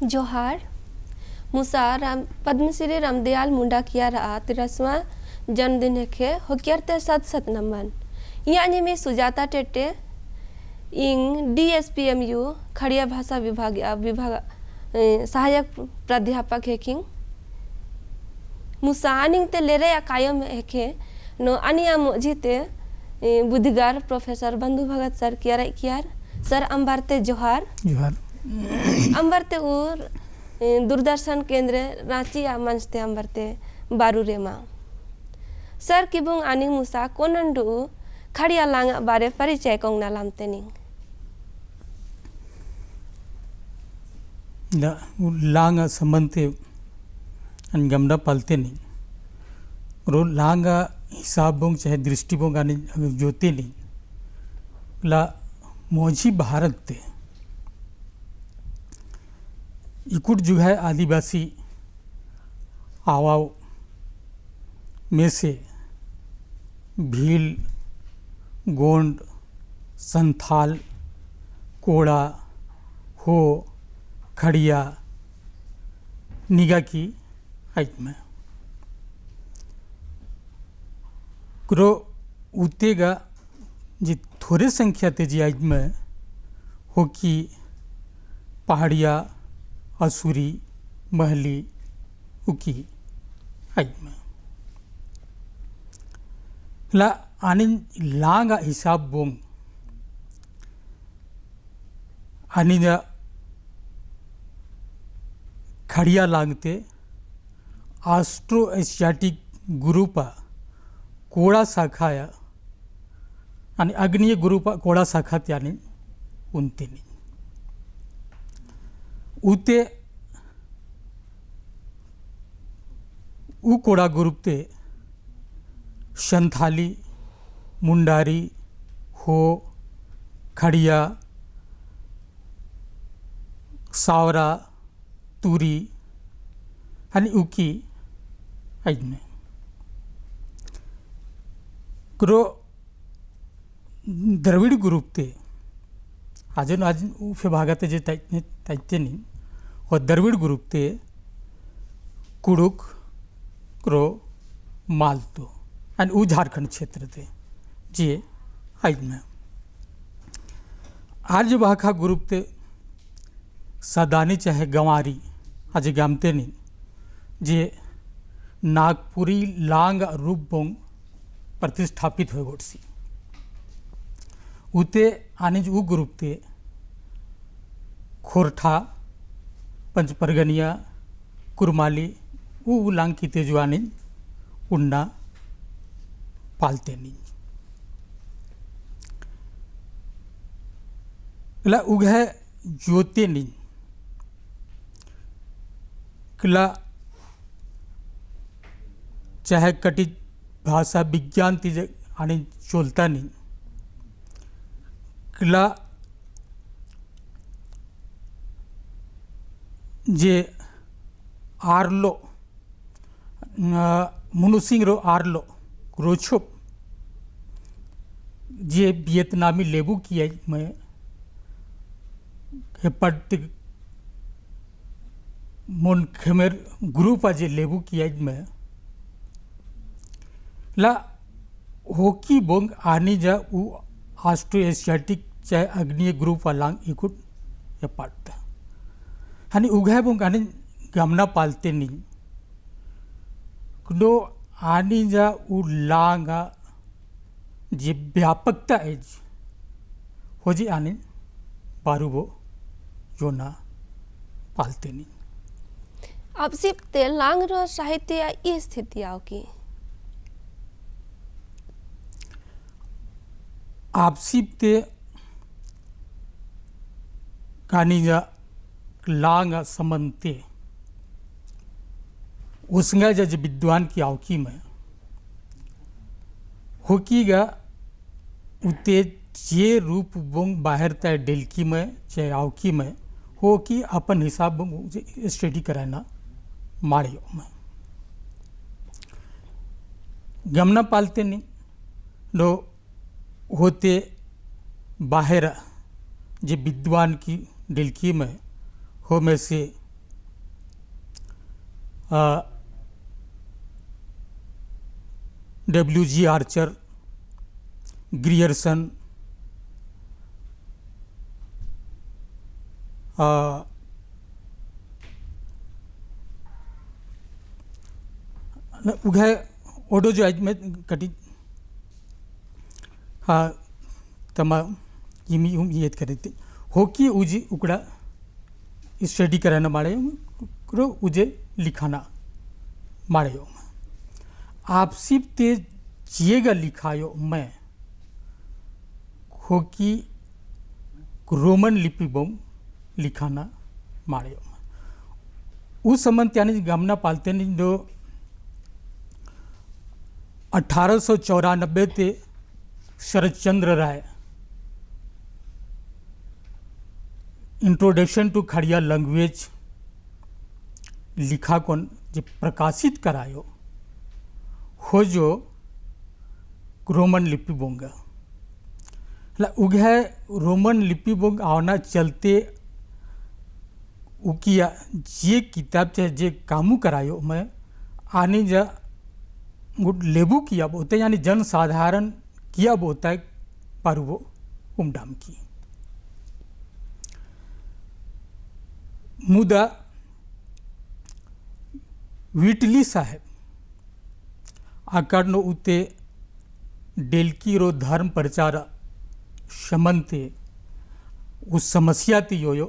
जोहार। मुसा पद्मश्री रामदयाल मुंडा किया रहा 13वां जन्मदिन है होक्यारते सत नमन यानी में सुजाता टेटे इंग DSPMU खड़िया भाषा विभाग सहायक प्राध्यापक है किंग मुसा आनिंग ते लेरे कायम है नो अनिया मोजीते बुद्धिगार प्रोफेसर बंधु भगत सर कियार सर अंबारते जोहार अंबरते और दूरदर्शन केंद्र रांची मंचते अंबरते बारूरेमा सर किबुंग आनी मुसा कोनंडू खड़िया लांग बारे परिचय कोंगना लामते निंग लांग संबंधते गमना पालते नहीं रो लांग हिसाब बोंग चाहे दृष्टि बोंग आने जोते नहीं ला मोजी भारत ते इकुट जो है आदिवासी आवाओं में से भील, गोंड, संथाल, कोड़ा, हो, खड़िया, निगा की आइट में क्रो उतेगा जी थोड़े संख्या ते जी आइट में हो कि पहाड़िया असुरी महली उकी आइट में ला आनी लांगा हिसाब बोंग आनी जा खड़िया लांगते ऑस्ट्रो एशियाटिक ग्रुपा कोड़ा शाखाया आणि अग्नीय ग्रुपा कोड़ा शाखा त्याने उनते नहीं उते उ कोड़ा ग्रुप ते संथाली, मुंडारी, हो, खड़िया, सावरा, तूरी आणि उकी आइड में क्रो द्रविड़ ग्रुप ते आज उफे भागाते जे ताइते नहीं और द्रविड़ ग्रुप ते कुड़ुक क्रो मालतो आणि उ झारखंड क्षेत्र ते जे आइड में आर्य भाखा ग्रुप ते सदानी चाहे गंवारी आज गामते नहीं जे नागपुरी लांग रूप बोंग प्रतिष्ठापित हो गोटसी उते आने जो ग्रुप ते खोरठा, पंचपरगनिया, कुरमाली उ लांग की ते जो आने उन्ना पालते नहीं ला उगह जोते नहीं कला चाहे कटी भाषा विज्ञान तीज आने चलता नहीं कला जे आर्लो मुनुसिंग रो आर्लो क्रोछुप जे वियतनामी लेबू किया में हेपट मोन खेमेर ग्रुप आज लेबू किया में ला होकी बोंग आनी जा उ ऑस्ट्रो एशियाटिक चाहे अग्नीय ग्रुप वालांग इकुट ये पाटता हानि उगाय बोंग आनी गमना पालते नहीं कुडो आनी जा उ लांगा जे व्यापकता एज हो जी आने बारूबो जोना पालते नहीं अब सिर्फ ते लांग रो साहित्य ये स्थिति आओ की आपसी ते कहानी जा लांग समन्ते उसंगा जा विद्वान की आवकी में होकीगा उते जे रूप बोंग बाहर तय डेलकी में चाहे आवकी में हो कि अपन हिसाब बोंग स्टडी कराना माड़ियों में गमना पालते नहीं लो होते बाहर जे विद्वान की डिलकी में हो में से WG आर्चर, ग्रियर्सन, उघे ओडो जो आज में कटी तमा यमी येत करते होकी उजी उकड़ा स्टडी कराना मारे करो उजे लिखाना मारे आपसी ते जिएगा लिखायो मैं होकी रोमन लिपि बोम लिखाना मारे उस संबंध यानी गमना पालते नहीं जो 1894 ते शरद चंद्र राय इंट्रोडक्शन टू खड़िया लैंग्वेज लिखा कौन जो प्रकाशित करायो हो जो रोमन लिपि बोंगा उगे रोमन लिपि बोंग आना चलते उकिया जे किताब चाहे जे कामू करायो मैं आने जा लेबू किया बोलते यानी जन साधारण किया बोलता है पारुवो उमडाम की मुदा विटली साहेब आकारनो उते डेलकी रो धर्म प्रचार शमनते उस समस्या ती योयो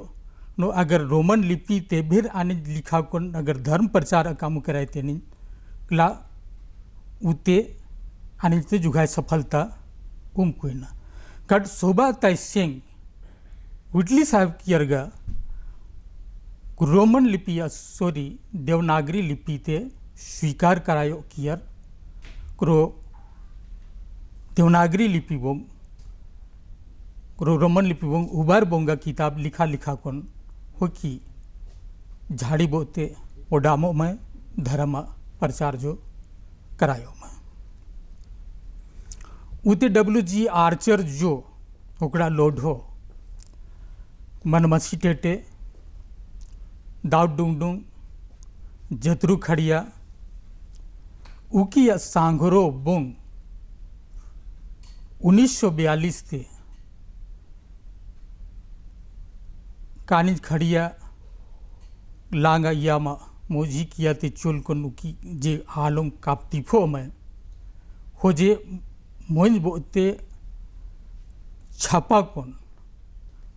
नो अगर रोमन लिपि ते फिर आने लिखा कौन अगर धर्म प्रचार काम कराए ते नहीं ला उते आने ते जुगाए सफलता कोई ना कट शोभा ताई सिंह विटली साहब की अर्गा रोमन लिपि या सॉरी देवनागरी लिपि ते स्वीकार करायो कियर करो देवनागरी लिपि बोंग करो रोमन लिपि बोंग उबार बोंगा किताब लिखा लिखा कौन हो कि झाड़ी बोते ओडामो में धर्म प्रचार जो करायो में उते WG आर्चर जो ओकड़ा लोढो मनमसी टेटे दाऊद डुंगडुंग जतरू खड़िया उकी सांघरो बोंग 1942 थे कानिज खड़िया लांगा यामा मोजी किया ते चुल को नुकी जे आलों काप्तिफो में हो जे मोज बोते छापा कौन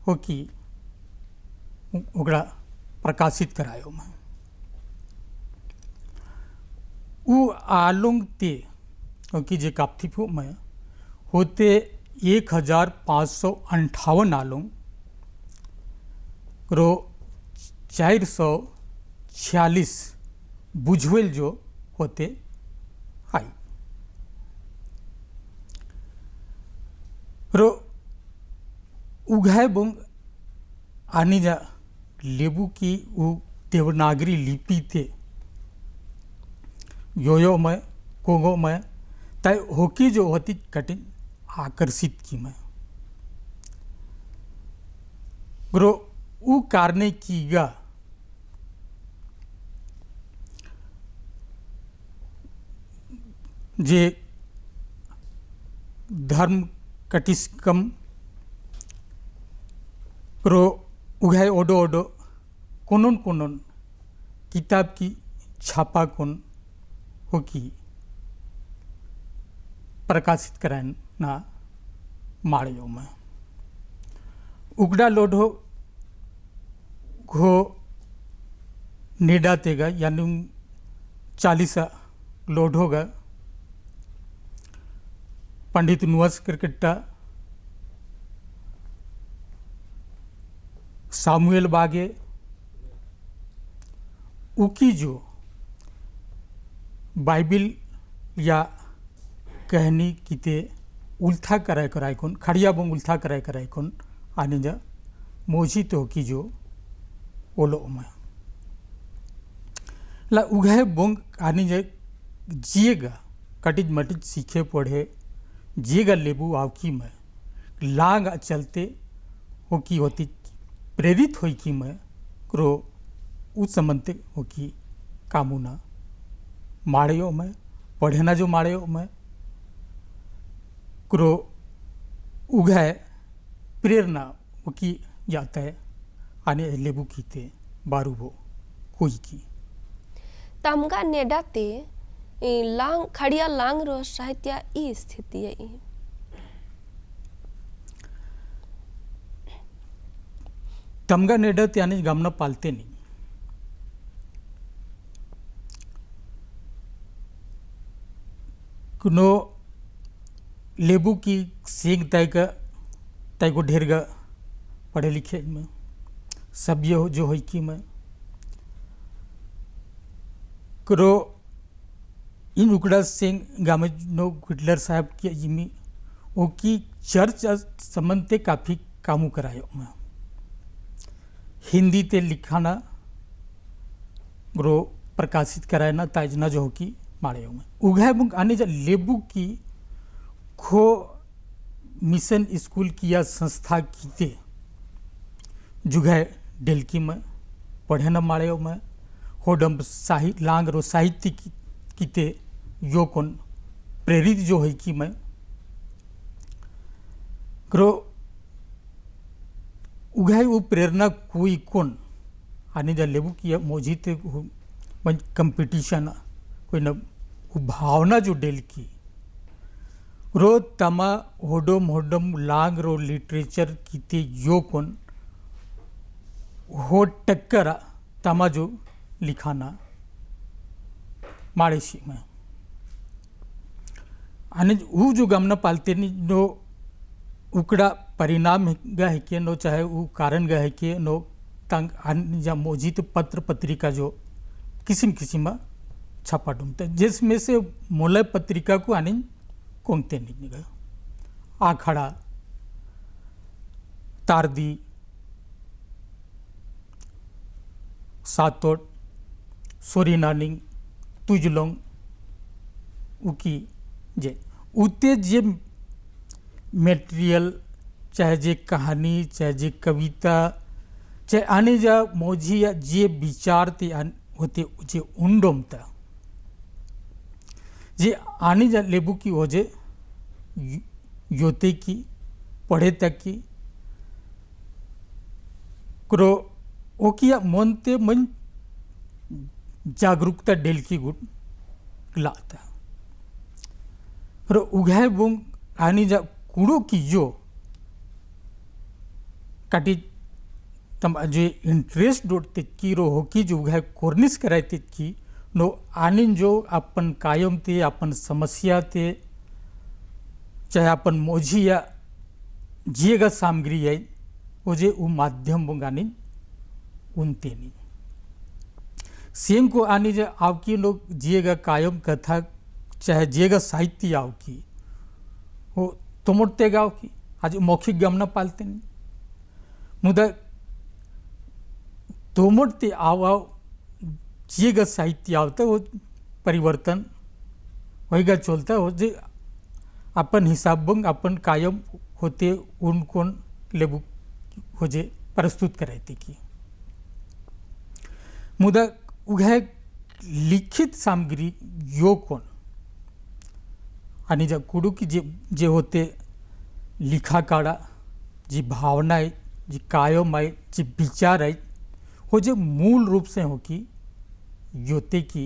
हो कि ओकरा प्रकाशित करायो मैं उ आलोंग ते हो कि जे काप्तिफो में होते 1558 आलोंग रो 446 बुझवेल जो होते आई रो उघाय बोंग आनी जा लेबू की वो देवनागरी लिपि थे योयो में कोगो में तय होकी जो होती कठिन आकर्षित की मैं ग्रो उ कारने कीगा जे धर्म कटिस्कम रो उगाए ओडो ओडो कोनोन कोनोन किताब की छापा कौन हो कि प्रकाशित कराएं ना माड़ियों में उगड़ा लोढो घो नेडा तेगा यानी 40 लोढोगा पंडित नुअस क्रिकेटा सामुएल बागे उकी जो बाइबिल या कहनी किते उल्था कराए कराए कौन खड़िया बोंग उल्था कराए कराए कौन आने जा मोजी तो की जो ओलो में ला उगाए बोंग आने जा जिएगा कटिज मटिज सीखे पढ़े जिएगा लेबू आवकी में लांग चलते हो की होती प्रेरित हुई कि मैं क्रो उस संबंध हो की कामुना माड़ियों में पढ़ेना जो माड़ियों में क्रो उगाए प्रेरणा की जाता है आने लेबू कीते बारूबो कोई की तमगा नेडाते लांग खड़िया लांग रो साहित्य ई स्थिति है तमगा नेडत यानी गामना पालते नहीं कुनो लेबू की सेंग तय को ढेर गा पढ़े लिखे में सब ये जो है कि मैं करो इन उकड़ा सिंह गामे नो हिटलर साहब की जिमी वो की चर्च संबंध काफ़ी कामू करायो मैं हिंदी ते लिखाना ग्रो प्रकाशित कराना ताजना जो हो की माड़े में उगाए बुंग आने जा लेबू की खो मिशन स्कूल किया संस्था कीते जुगाए डेलकी में पढ़े न माड़े में होडम लांग रो साहित्य कीते यो कौन प्रेरित जो है कि मैं ग्रो उगाए वो प्रेरणा कोई कौन आने जा लेबू किया मौजिद कंपटीशन कोई न भावना जो डेल की रो तमा होडम लांग रो लिटरेचर कीते यो कौन हो टक्कर तमा जो लिखाना माड़ेशी में आने वो जो गमना पालते नहीं नो उकड़ा परिणाम है कि नो चाहे वो कारण है कि नो तंग जा मौजिद पत्र पत्रिका जो किस्म किस्म छापा ढूंढते जिसमें से मोलय पत्रिका को आने कोंगते नहीं गया आखड़ा तारदी सातोट सोरीनानिंग तुजलोंग उकी जे उते जे मटेरियल चाहे जे कहानी चाहे जे कविता चाहे आने जा मौजी या जे विचार ते होते जे उंडोम ता जे आने जा लेबू की वजह योते की पढ़े तक की क्रो ओकिया मनते मन जागरूकता डेल की गुड लाता और उगाए बुंग आनी जा कूड़ो की जो काटी तम जो इंटरेस्ट डोटते की रो हो की जो उगाए कोर्निस कराते की नो आनिन जो अपन कायम ते अपन समस्या ते चाहे अपन मोजी या जिएगा सामग्री है वो जे वो माध्यम बुंगानी उनते नहीं सेम को आनी जो आपकी लोग जिएगा कायम कथा चाहे जिएगा साहित्य आओ की वो तुमरते गाँव की आज मौखिक गमना पालते नहीं मुदा तुमरते आओ जिएगा साहित्य आवता वो परिवर्तन होएगा चलता हो जे अपन हिसाब बंग अपन कायम होते उनको लेबू हो जे प्रस्तुत कराते की मुदा उगाए लिखित सामग्री यो कौन आणि जा कुडू की जे होते लिखा काड़ा जी भावना है जी कायम है जी विचार है हो जे मूल रूप से हो की योते की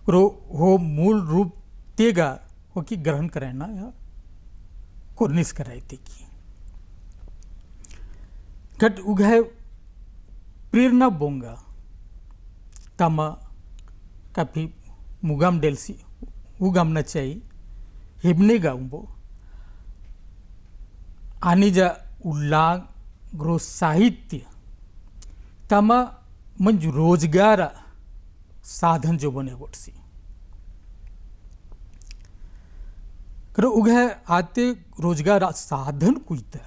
रो हो मूल रूप तेगा हो की ग्रहण कराना या कोर्निस कराते की घट उगाए प्रेरणा बोंगा तमा काफी मुगाम डेलसी उगाम न चाहिए हिबने गाउंबो आनी जा उल्लांग ग्रो साहित्य तमा मंज रोजगार साधन जो बने गोटसी करो उगे आते रोजगार साधन कुईता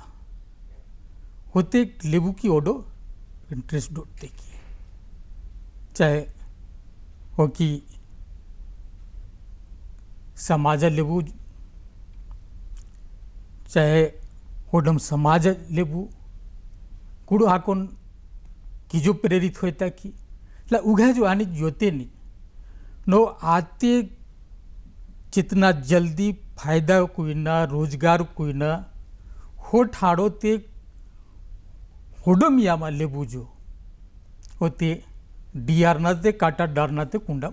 होते लेबू की ओडो इंटरेस्ट डोटते की चाहे हो कि समाज लेबू चाहे होडम समाज लेबू कुड़ो हाकोन की जो प्रेरित होता की उगे जो आने जोते नहीं नो आते जितना जल्दी फायदा कोई ना रोजगार कोई ना हो ठाड़ो ते होडम यामा लेबू जो होते डियार ना ते काटा डार ना ते कुंडा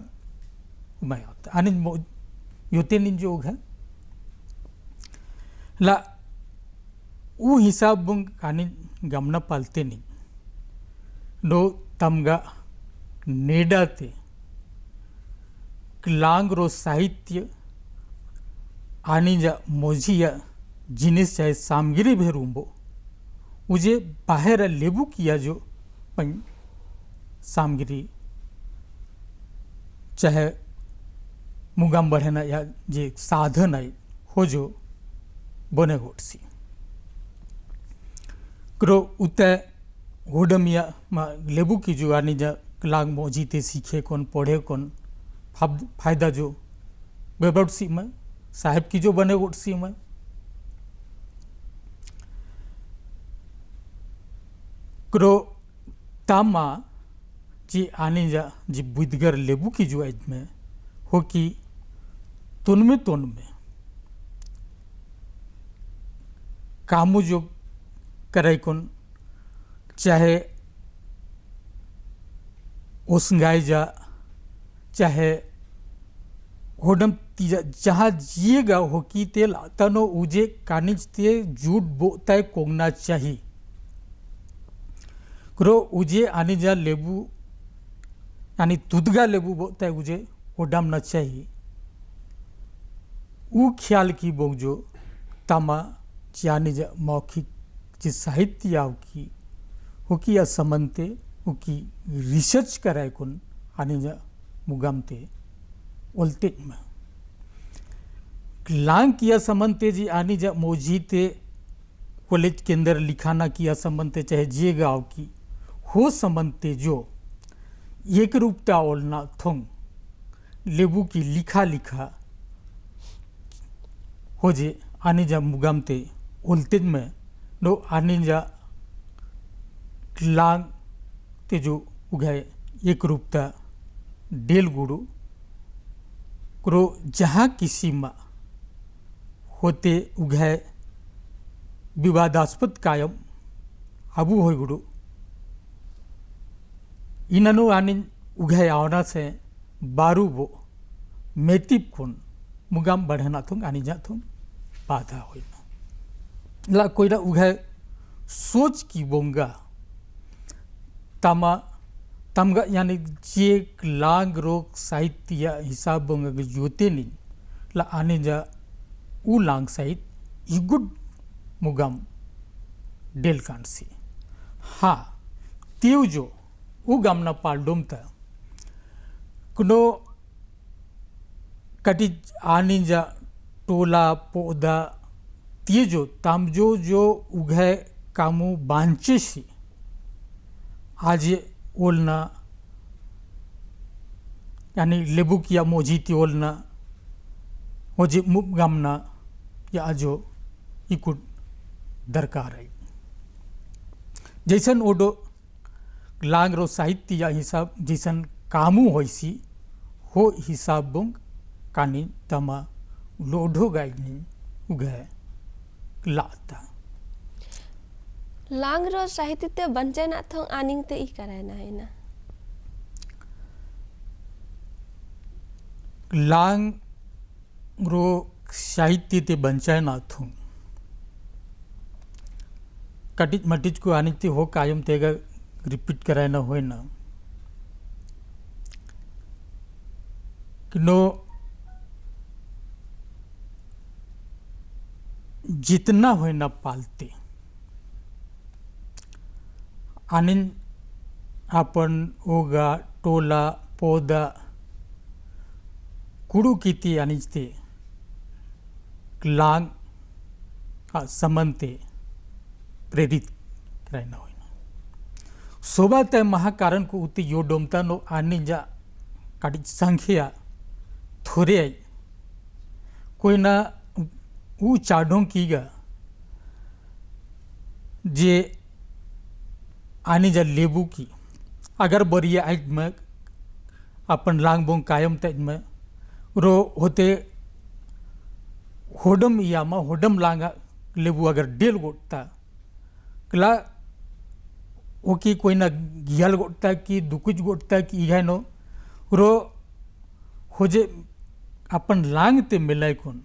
उमाय होता आणि योते निंजो है ला उ हिसाब बुंग आणि गमना पालते नहीं नो तमगा नेडाते क्लांग रो साहित्य आणि जा मोजिया जिनिस चाहे सामगिरी भेरूंबो उजे बाहेर लेबू किया जो पण सामगिरी चाहे मुगाम बढ़ेना या जे साधन है हो जो बने गोटसी क्रो उते होडमिया मा लेबू की जो आनी जा क्लांग मोजीते सीखे कौन पढ़े कौन फायदा जो बेबड़सी में साहेब की जो बने गोटसी में क्रो तामा जी आने जा जी बुद्धगर लेबू की जो एज में हो कि तुन में कामू जो करे कौन चाहे ओसंगाई जा चाहे होडम तीजा जहाँ जिएगा हो कि तेल तनो उजे कानिज ते जूट बोताय कोंगना चाहिए क्रो उजे आने जा लेबू यानी तुदगा लेबू बोताय उजे होडम न चाहिए उ ख्याल की बोग जो तामा जाने जा मौखिक जे साहित्य आव की हो कि या समनते हो कि रिसर्च कराए कुन आने जा मुगामते ओल्टे में लांग किया समनते जी आनी जा मोजीते कॉलेज के अंदर लिखाना किया समनते चाहे जे गाँव की हो समनते जो एक रूपता ओलना थोंग लेबू की लिखा लिखा हो जे आनी जा मुगामते ओल्टे में नो आनी जा लांग ते जो उगाए एक रूपता डेल गुरु क्रो जहाँ किसी मा होते उगाए विवादास्पद कायम अबू हो गुरु इननु आनी उगाए आवना से बारू वो मेतिप कुन मुगाम बढ़ना थुंग आनी जा थुंग बाधा हो ला कोई ना उगाए सोच की बोंगा तामा तमगा यानी जे लांग रोग साहित्य हिसाब बोंगा जोते नहीं ला आने जा उ लांग साहित्य इगुड मुगाम डेल कांसी हाँ तीव जो उ गामना पालडोम था कुनो कटी आने जा टोला पौधा तीय जो तामजो जो उगे कामू बांचे सी आज ओलना यानी लेबू किया मोजीती ओलना हो जे मुगामना या आजो इकुड दरकार है जैसन ओडो लांग रो साहित्य या हिसाब जैसन कामू होइसी हो हिसाब बुंग कानी तमा लोढो गाइनी उगे लाता लांग रो साहित्य ते बंचे ना थोंग आनिंग ते ई करे ना है ना लांग रो साहित्य ते बंचाए ना थोंग कटिज मटिज को आनिंग ते हो कायम तेगा रिपीट कराए ना होए ना किनो जितना होए ना पालते आनिन आपण ओगा टोला पौधा कुडू किती अनिजते लांग समनते प्रेरित करायना होय सोबा ते महाकारण को उती यो डोमता नो आनी जा काटी संख्या थोड़े आई कोई ना ऊ चाडों कीगा जे आनी जा लेबू की अगर बरिया आइट में अपन लांग बोंग कायम तज में रो होते होडम यामा होडम लांगा लेबू अगर डेल गोटता कला ओकी कोई ना गियल गोटता कि दुकुज गोटता कि इहा नो रो होजे अपन लांग ते मिलाय कोन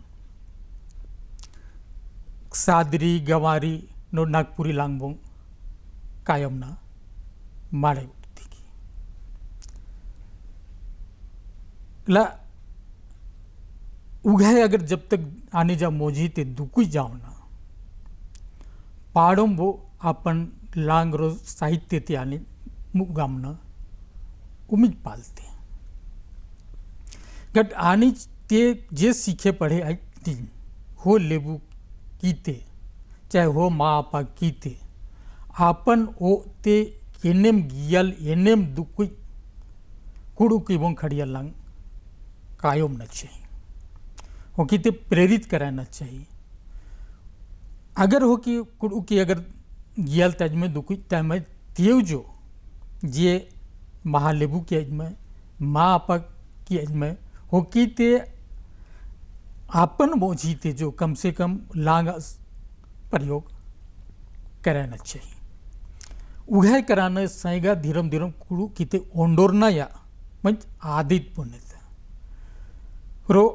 सादरी गवारी नो नागपुरी लांगबोंग कायम ना मारे उठती की ला उगाए अगर जब तक आने जा मोजी ते दुकुई जाओ ना पाड़ों वो अपन लांग रो साहित्य ते आने मुगाम ना उम्मीद पालते हैं गट आनी ते जे सीखे पढ़े आई तीन हो लेबू कीते चाहे हो माँ आपा कीते आपन ओ ते एनेम गियल एनेम दुकुई कुड़ू की बोंग खड़िया लांग कायम न चाहिए हो कि ते प्रेरित कराना चाहिए अगर हो कि कुड़ू की अगर गियल तज में दुकुई तज में तेव जो जे महालेबू के अज में माँ आपा की अज में हो कि ते आपन बोझी ते जो कम से कम लांग प्रयोग कराना चाहिए उघाय कराना साइगा धीरम धीरम कुड़ू किते ओंडोरना या मंच आदित पुण्यता रो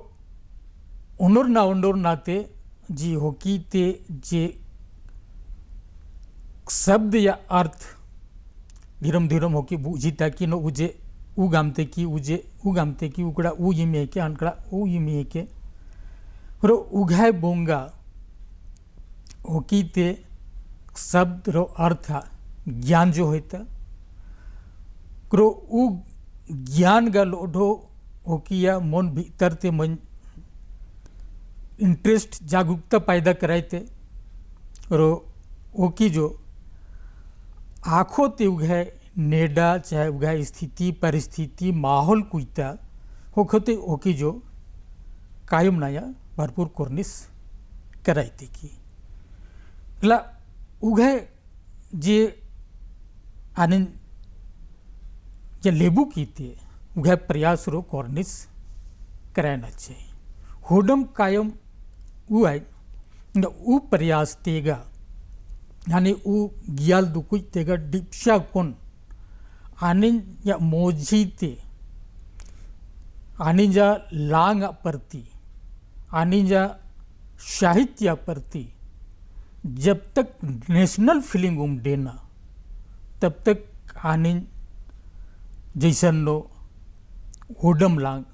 ओंडोरना ते जी होकी ते जे शब्द या अर्थ धीरम धीरम होकी बूझीता कि नो उजे उगामते की उजे उगामते की उकड़ा उ यिमे के अनकड़ा उ यिमे के रो उघाय बोंगा होकी ते शब्द रो अर्थ ज्ञान जो होता क्रो उ ज्ञान गा लोढो होकी या मन भीतर ते मन इंटरेस्ट जागरूकता पैदा कराते रो ओकी जो आँखों ते उघाय नेडा चाहे उघाय स्थिति परिस्थिति माहौल कुईता होते ओकी जो कायम नाया भरपूर कोर्निस कराते की ला उघाय जे आनंद जे लेबू कीते उघाय प्रयास रो कोर्निस कराना चाहिए होडम कायम उ आय उ प्रयास तेगा यानी उ गियाल दुकुई तेगा डिप्शा कोन आने या मोजी ते आने जा लांग प्रति आने जा साहित्य प्रति जब तक नेशनल फीलिंग देना तब तक आने जैसन नो होडम लांग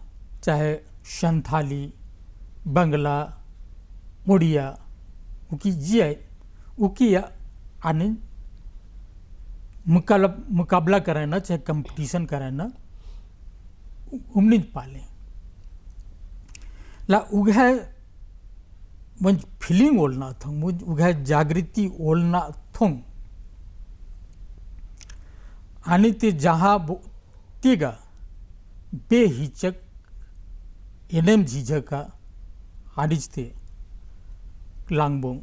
चाहे संथाली बंगला उड़िया उकी जिया उकी या आने मुकाबला कराना चाहे कंपटीशन कराना उम्मीद पाले ला उघाय मंच फीलिंग ओलना थों मुझ उघाय जागृति ओलना थों आने ते जहाँ तेगा बेहिचक एनेम झिझका आडिजते लांगबोंग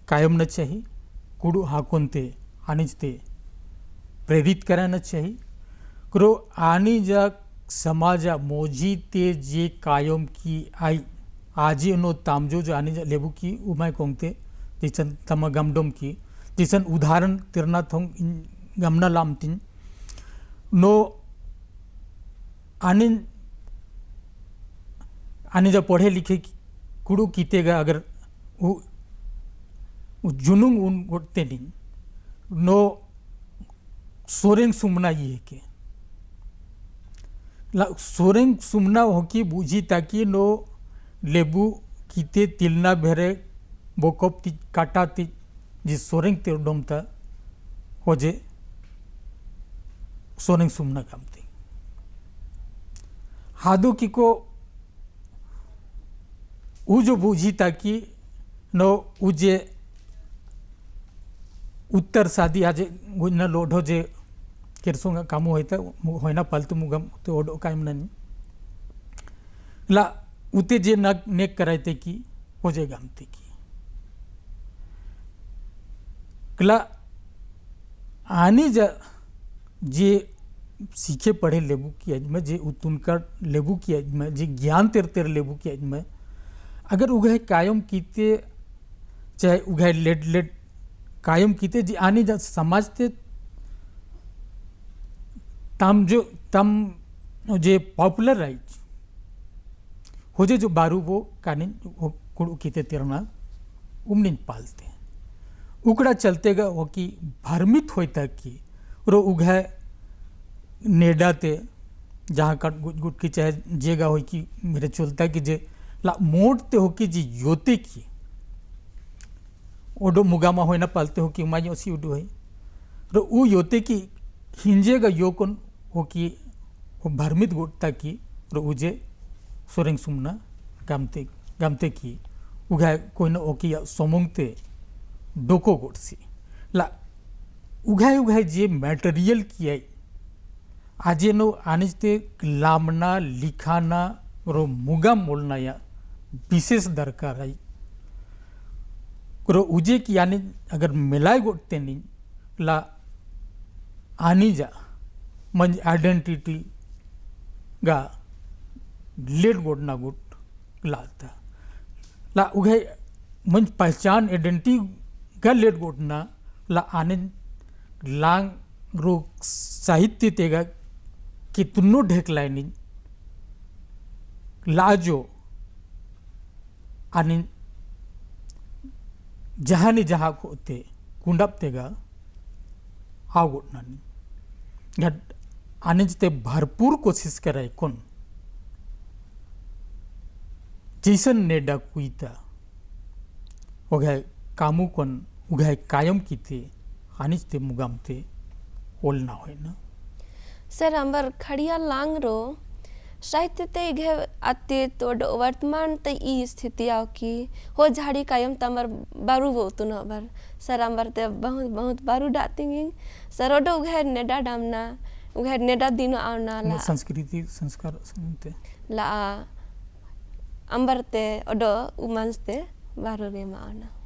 कायम न चाहिए कुड़ू हाकोनते आनिजते प्रेरित कराना चाहिए क्रो आनी जा समाजा मोजी ते जे कायम की आई आजी नो तामजो जो आनी जा लेबू की उमाय कोंगते जैसन तमा गमडोम की जैसन उदाहरण तिरना थोंग गमना लामतिन नो आनी आने जा पढ़े लिखे कुड़ू कीतेगा अगर वो जुनुंग उन गोटते नहीं नो सोरेंग सुमना ये के ला सोरेंग सुमना होकी बूझी ताकि नो लेबू कीते तिलना भेरे बोकप ती काटा ती जिस सोरेंग ते डोमता हो जे सोरेंग सुमना कामती हादो की को उ जो बूझी ताकि नो उजे उत्तर सादी आज गुजना लोढो जे किरसोंगा कामो होता होना पालतू मुगम ते ओडो कायम ननी ला उते जे नक नेक करायते की हो जे गामते की कला आनी जा जे सीखे पढ़े लेबू की आज में जे उतुनकर लेबू की आज में जे ज्ञान तेर तेर लेबू की आज में अगर उगह कायम कीते चाहे उगह लेट लेट कायम कीते जे आने जा समाज ते तम जे पॉपुलर राइज हो जे जो बारू वो कानिन वो कुड़ू कीते तेरना उमनिन पालते उकड़ा चलतेगा वो कि भ्रमित होता कि रो उगह नेडाते जहाँ कट गुट गुट की चाहे जेगा हो कि मेरे चलता कि जे ला मोड़ते हो कि जी योते की ओडो मुगामा होना पालते हो कि उमाई ओसी उडो है रो उ योते की हिंजेगा योकन हो कि वो भ्रमित गुटता की रो उजे सोरेंग सुमना गामते की उगह कोई न ओकी सोमंगते डोको गोटसी ला उगह जे मटेरियल किया आज नो आनिजते लामना लिखाना रो मुगा मोलना या विशेष दरकार है रो उजे की यानी अगर मिलाए गोटते नहीं ला आनी जा मंज आइडेंटिटी गा लेट गोटना गुट लाता ला उगे मंज पहचान आइडेंटिटी गा लेट गोटना ला आने लांग रो साहित्य तेगा कितनो ढेकलाइनी लाजो आनी जहानी जहाँ को ते कुंडप तेगा आवगोट नानी घट आने जते भरपूर कोशिश कराए कौन जैसन नेडा कुईता उगह कामू कौन उगह कायम कीते आनिजते मुगामते ओल ना होय ना सर अंबर खड़िया लांग रो साहित्य ते घे आते तो वर्तमान ते ई स्थिति आओ की हो झाड़ी कायम तमर बारू वो तो न बर सर अंबर ते बहुत बहुत बारू डातिंग सर ओडो घे नेडा डामना घे नेडा दिनो आवना ला संस्कृति संस्कार सुनते ला अंबर ते ओडो उमंसते बारू रे माना